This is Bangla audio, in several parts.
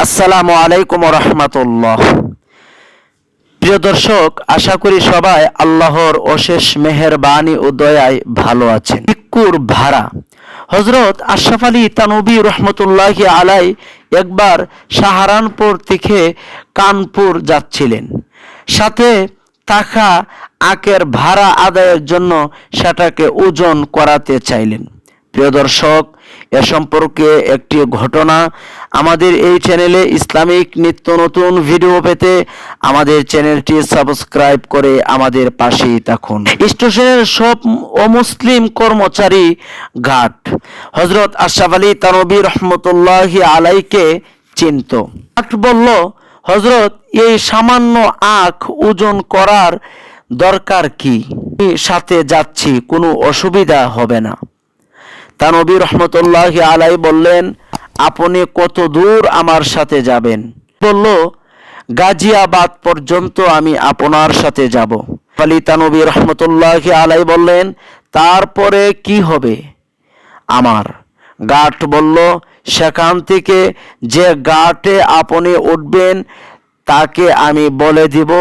আসসালামু আলাইকুম রহমতুল্লাহ। প্রিয় দর্শক, আশা করি সবাই আল্লাহর অশেষ মেহেরবানি ও দয়ায় ভালো আছেন। ভিক্ষুর ভাড়া। হযরত আশরাফ আলী থানভী রহমতুল্লাহি আলাই একবার সাহারানপুর থেকে কানপুর যাচ্ছিলেন। সাথে থাকা আখের ভাড়া আদায়ের জন্য সেটাকে ওজন করাতে চাইলেন। প্রিয় দর্শক, এ সম্পর্কে একটি ঘটনা। আমাদের এই চ্যানেলে ইসলামিক নিত্য নতুন ভিডিও পেতে আমাদের চ্যানেলটি সাবস্ক্রাইব করে আমাদের পাশেই থাকুন। স্টেশনের সব অমুসলিম কর্মচারী ঘাট হযরত আশরাফ আলী থানভী রহমতুল্লাহি আলাইকে চিনত। ঘাট বলল, হযরত, এই সামান্য আখ ওজন করার দরকার কি? সাথে যাচ্ছি, কোনো অসুবিধা হবে না। থানভী রহমতুল্লাহি আলাই বললেন, আপনি কত দূর আমার সাথে যাবেন? বলল, গাজিয়াবাদ পর্যন্ত আমি আপনার সাথে যাব। আলী থানভী রহমতুল্লাহি আলাই বললেন, তারপরে কি হবে আমার? ঘাট বলল, সেখান থেকে যে ঘাটে আপনি উঠবেন তাকে আমি বলে দিব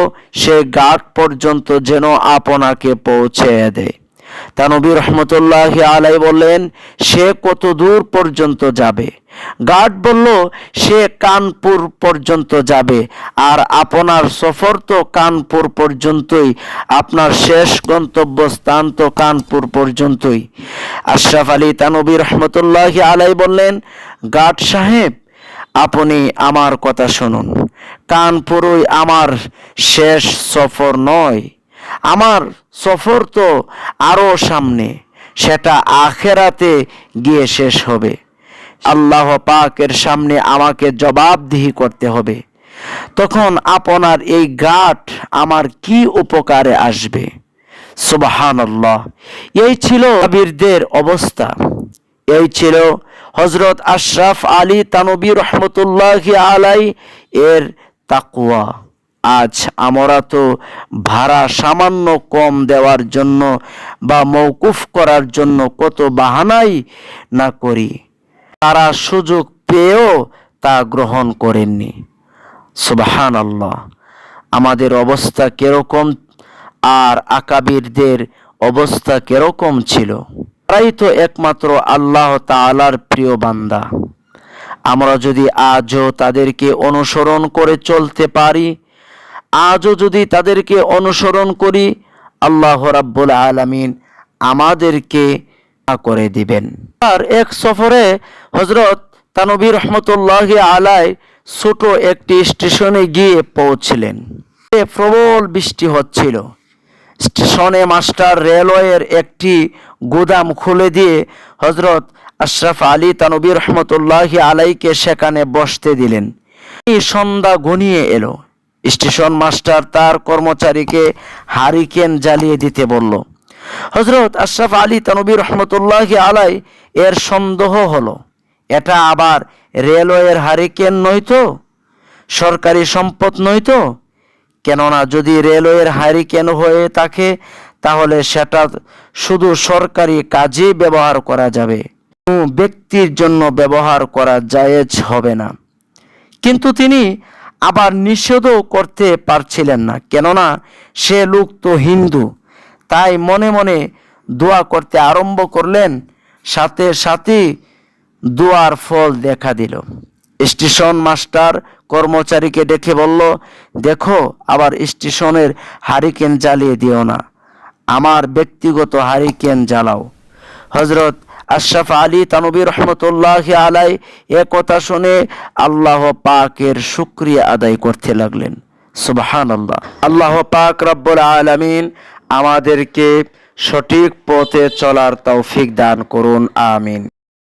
সে ঘাট পর্যন্ত যেন আপনাকে পৌঁছে দেয়। থানভী রহমতুল্লাহি আলাই বললেন, সে কত দূর পর্যন্ত যাবে? ঘাট বলল, সে কানপুর পর্যন্ত যাবে। আর আপনার সফর তো কানপুর পর্যন্তই, আপনার শেষ গন্তব্যস্থান তো কানপুর পর্যন্তই। আশরাফ আলী থানভী রহমতুল্লাহি আলাই বললেন, ঘাট সাহেব, আপনি আমার কথা শুনুন। কানপুরই আমার শেষ সফর নয়, আমার সফর তো আরো সামনে, সেটা আখেরাতে গিয়ে শেষ হবে। আল্লাহ পাকের সামনে আমাকে জবাবদিহি করতে হবে। তখন আপনার এই ঘাট আমার কি উপকারে আসবে? সুবহানাল্লাহ। এই ছিল সাহাবীদের অবস্থা। এই ছিল হযরত আশরাফ আলী থানভী রহমতুল্লাহি আলাই এর তাকওয়া। আজ আমরা তো ভাড়া সামান্য কম দেওয়ার জন্য বা মওকুফ করার জন্য কত বাহানাই না করি, তারা সুযোগ পেয়েও তা গ্রহণ করেননি। সুবহানাল্লাহ। আমাদের অবস্থা কিরকম আর আকাবিরদের অবস্থা কিরকম ছিল? তারাই তো একমাত্র আল্লাহ তাআলার প্রিয় বান্দা। আমরা যদি আজও তাদেরকে অনুসরণ করে চলতে পারি, আজও যদি তাদেরকে অনুসরণ করি, আল্লাহ রাব্বুল আলামিন আমাদেরকে করে দিবেন। আর এক সফরে হযরত থানভী রহমতুল্লাহি আলাই ছোট একটি স্টেশনে গিয়ে পৌঁছলেন। প্রবল বৃষ্টি হচ্ছিল। স্টেশনে মাস্টার রেলওয়ের একটি গুদাম খুলে দিয়ে হযরত আশরাফ আলী থানভী রহমতুল্লাহি আলাইকে সেখানে বসতে দিলেন। সন্ধ্যা ঘনিয়ে এলো। স্টেশন মাস্টার তার কর্মচারীকে হারিকেন জ্বালিয়ে দিতে বলল। হযরত আশরাফ আলী থানভী রহমতুল্লাহি আলাই এর সন্দেহ হলো, এটা আবার রেলওয়ের হারিকেন নয়তো, সরকারি সম্পদ নয়তো? কেননা যদি রেলওয়ের হারিকেন হয়ে থাকে তাহলে সেটা শুধু সরকারি কাজে ব্যবহার করা যাবে, ব্যক্তির জন্য ব্যবহার করা জায়েজ হবে না। কিন্তু তিনি আবার নিষেধও করতে পারছিলেন না, কেননা সে লোক তো হিন্দু। তাই মনে মনে দোয়া করতে আরম্ভ করলেন। সাথে সাথে দোয়ার ফল দেখা দিল। স্টেশন মাস্টার কর্মচারীকে ডেকে বলল, দেখো, আবার স্টেশনের হারিকেন জ্বালিয়ে দিও না, আমার ব্যক্তিগত হারিকেন জ্বালাও। হযরত আশরাফ আলী থানভী রহমতুল্লাহি আলাই এ কথা শুনে আল্লাহ পাকের শুকরিয়া আদায় করতে লাগলেন। সুবহানাল্লাহ। আল্লাহ পাক রব্বুল আলামিন আমাদেরকে সঠিক পথে চলার তৌফিক দান করুন। আমিন।